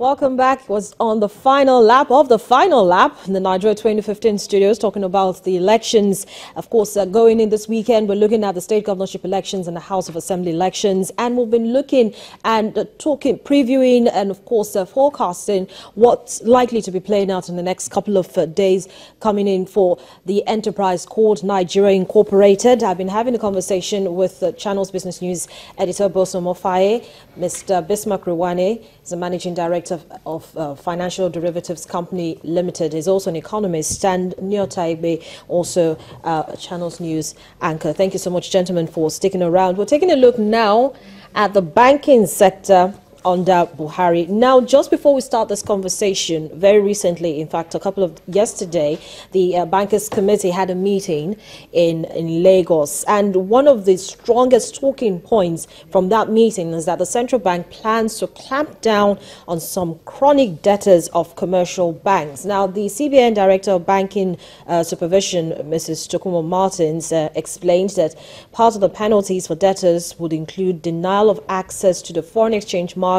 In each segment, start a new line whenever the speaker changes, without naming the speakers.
Welcome back. It was on the final lap of the final lap in the Nigeria 2015 studios, talking about the elections. Of course, going in this weekend, we're looking at the state governorship elections and the House of Assembly elections. And we've been looking and previewing and, of course, forecasting what's likely to be playing out in the next couple of days coming in for the enterprise called Nigeria Incorporated. I've been having a conversation with the Channel's Business News editor, Boso Mofaye. Mr. Bismarck Rewane is the managing director of Financial Directives Company Limited. He's also an economist, and Neo Taigbe, also a Channel's news anchor. Thank you so much, gentlemen, for sticking around. We're taking a look now at the banking sector under Buhari. Now, just before we start this conversation, very recently, in fact, yesterday, the Bankers Committee had a meeting in Lagos. And one of the strongest talking points from that meeting is that the central bank plans to clamp down on some chronic debtors of commercial banks. Now, the CBN Director of Banking Supervision, Mrs. Tokunbo Martins, explained that part of the penalties for debtors would include denial of access to the foreign exchange market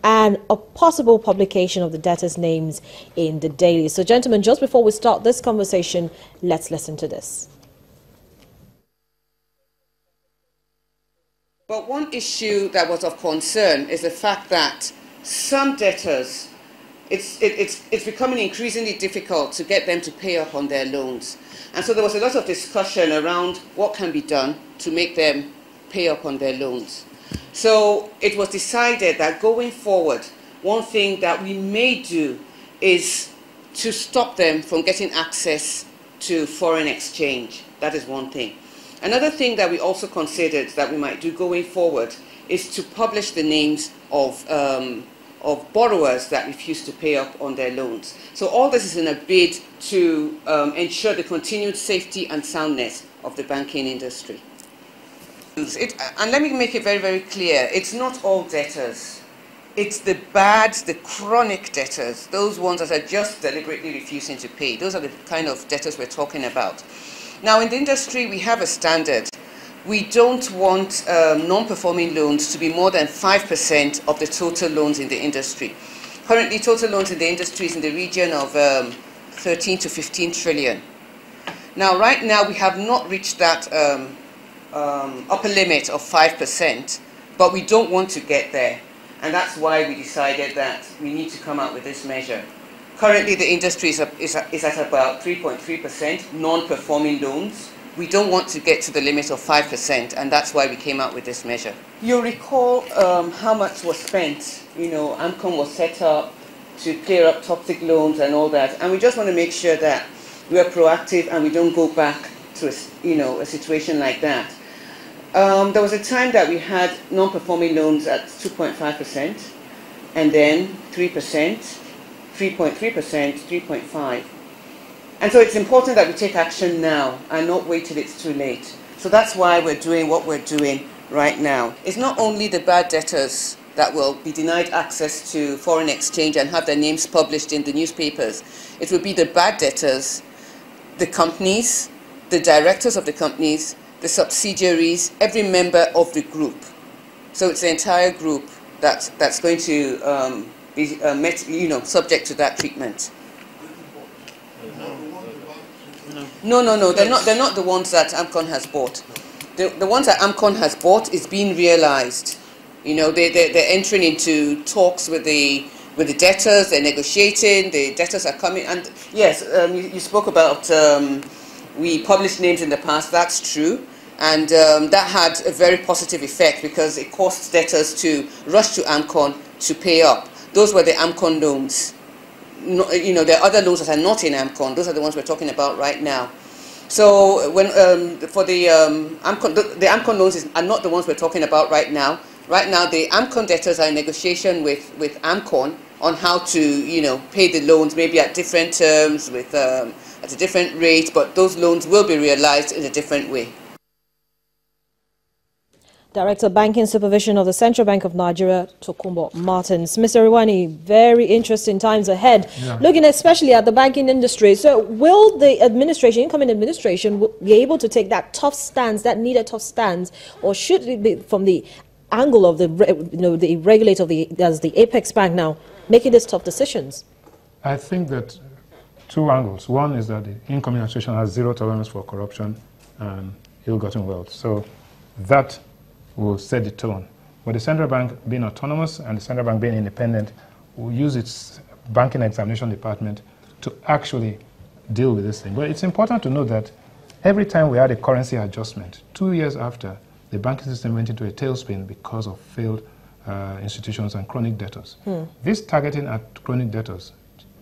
and a possible publication of the debtors' names in the daily. So, gentlemen, just before we start this conversation, let's listen to this.
But one issue that was of concern is the fact that some debtors, it's becoming increasingly difficult to get them to pay up on their loans. And so there was a lot of discussion around what can be done to make them pay up on their loans. So it was decided that going forward, one thing that we may do is to stop them from getting access to foreign exchange. That is one thing. Another thing that we also considered that we might do going forward is to publish the names of borrowers that refuse to pay up on their loans. So all this is in a bid to ensure the continued safety and soundness of the banking industry. And let me make it very, very clear, it's not all debtors. It's the bad, the chronic debtors, those ones that are just deliberately refusing to pay. Those are the kind of debtors we're talking about. Now, in the industry, we have a standard. We don't want non-performing loans to be more than 5% of the total loans in the industry. Currently, total loans in the industry is in the region of 13 to 15 trillion. Now, right now, we have not reached that upper limit of 5%, but we don't want to get there. And that's why we decided that we need to come out with this measure. Currently, the industry is at about 3.3% non-performing loans. We don't want to get to the limit of 5%, and that's why we came out with this measure. You'll recall how much was spent. You know, AMCON was set up to clear up toxic loans and all that, and we just want to make sure that we are proactive and we don't go back to a situation like that. There was a time that we had non-performing loans at 2.5%, and then 3%, 3.3%, 3.5%. And so it's important that we take action now and not wait till it's too late. So that's why we're doing what we're doing right now. It's not only the bad debtors that will be denied access to foreign exchange and have their names published in the newspapers. It will be the bad debtors, the companies, the directors of the companies, the subsidiaries, every member of the group. So it's the entire group that's going to be subject to that treatment. No, they're not the ones that AMCON has bought. The ones that AMCON has bought is being realized. You know, they're entering into talks with the debtors, they're negotiating, the debtors are coming, and yes, you spoke about we published names in the past, that's true. And that had a very positive effect because it caused debtors to rush to AMCON to pay up. Those were the AMCON loans. No, you know, there are other loans that are not in AMCON. Those are the ones we're talking about right now. So when for the AMCON loans are not the ones we're talking about right now. Right now, the AMCON debtors are in negotiation with AMCON on how to, pay the loans, maybe at different terms, with at a different rate, but those loans will be realized in a different way.
Director of Banking Supervision of the Central Bank of Nigeria, Tokunbo Martins. Mr. Rewane, very interesting times ahead, looking especially at the banking industry. So will the administration, incoming administration, be able to take that tough stance, that needed tough stance, or should it be from the angle of the regulator, as the Apex Bank now, making these tough decisions?
I think that two angles. One is that the incoming administration has zero tolerance for corruption and ill-gotten wealth. So that will set the tone. But the central bank being autonomous and the central bank being independent will use its banking examination department to actually deal with this thing. But it's important to note that every time we had a currency adjustment, 2 years after, the banking system went into a tailspin because of failed institutions and chronic debtors. This targeting at chronic debtors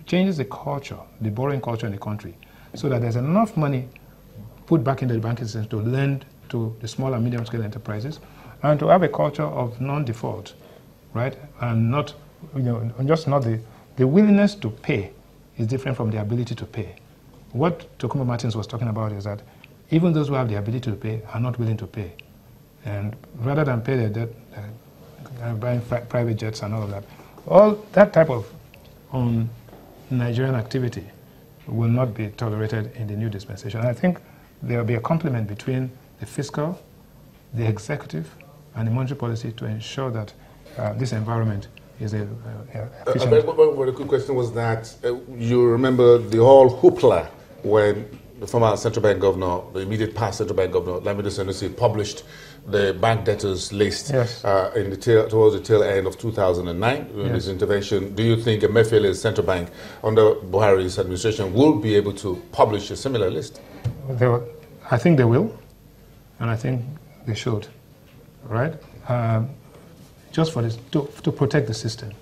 changes the culture, the borrowing culture in the country, so that there's enough money put back into the banking system to lend to the small and medium-scale enterprises and to have a culture of non-default, right? And not, just not the willingness to pay is different from the ability to pay. What Tokunbo Martins was talking about is that even those who have the ability to pay are not willing to pay. And rather than pay their debt, buying private jets and all of that, all that type of Nigerian activity will not be tolerated in the new dispensation. And I think there will be a complement between the fiscal, the executive, and the monetary policy to ensure that this environment is efficient.
A very quick question was that you remember the whole hoopla when the former central bank governor, the immediate past central bank governor, Lamido Sanusi, published the bank debtors list towards the tail end of 2009 during his intervention. Do you think Emefiele's central bank under Buhari's administration will be able to publish a similar list?
I think they will, and I think they should, right? Just for this, to protect the system.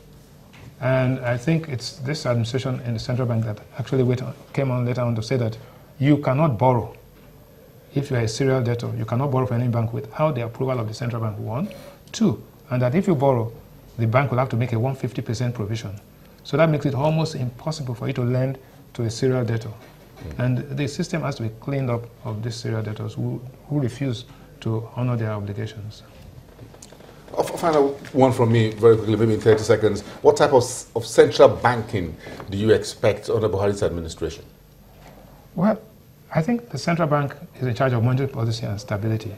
And I think it's this administration in the central bank that actually came on later on to say that you cannot borrow. If you are a serial debtor, you cannot borrow from any bank without the approval of the central bank, 1. 2, and that if you borrow, the bank will have to make a 150% provision. So that makes it almost impossible for you to lend to a serial debtor. And the system has to be cleaned up of these serial debtors who refuse to honor their obligations.
A final one from me, very quickly, maybe in 30 seconds. What type of central banking do you expect under Buhari's administration?
Well, I think the central bank is in charge of monetary policy and stability.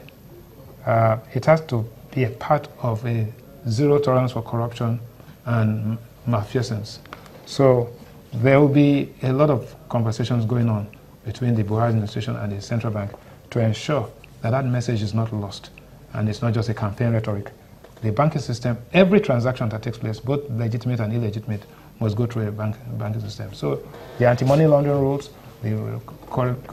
It has to be a part of a zero tolerance for corruption and malfeasance. So there will be a lot of conversations going on between the Buhari administration and the central bank to ensure that that message is not lost and it's not just a campaign rhetoric. The banking system, every transaction that takes place, both legitimate and illegitimate, must go through a banking system. So the anti-money laundering rules, the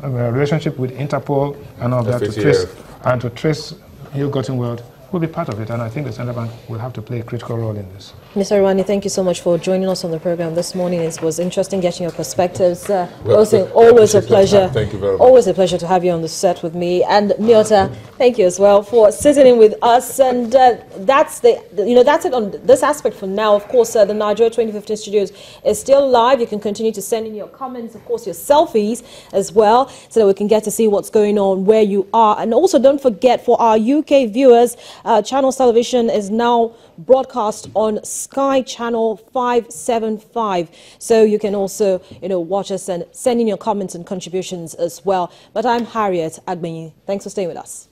relationship with Interpol and all that to trace ill-gotten wealth will be part of it, and I think the central bank will have to play a critical role in this.
Mr. Rewane, thank you so much for joining us on the program this morning. It was interesting getting your perspectives. Always a pleasure.
Thank you very much.
Always a pleasure to have you on the set with me. And Nyota, thank you as well for sitting in with us. And that's it on this aspect for now. Of course, the Nigeria 2015 studios is still live. You can continue to send in your comments, of course, your selfies as well, so that we can get to see what's going on where you are. And also, don't forget, for our UK viewers, Channels Television is now broadcast on Sky Channel 575. So you can also, watch us and send in your comments and contributions as well. But I'm Harriet Agbenyi. Thanks for staying with us.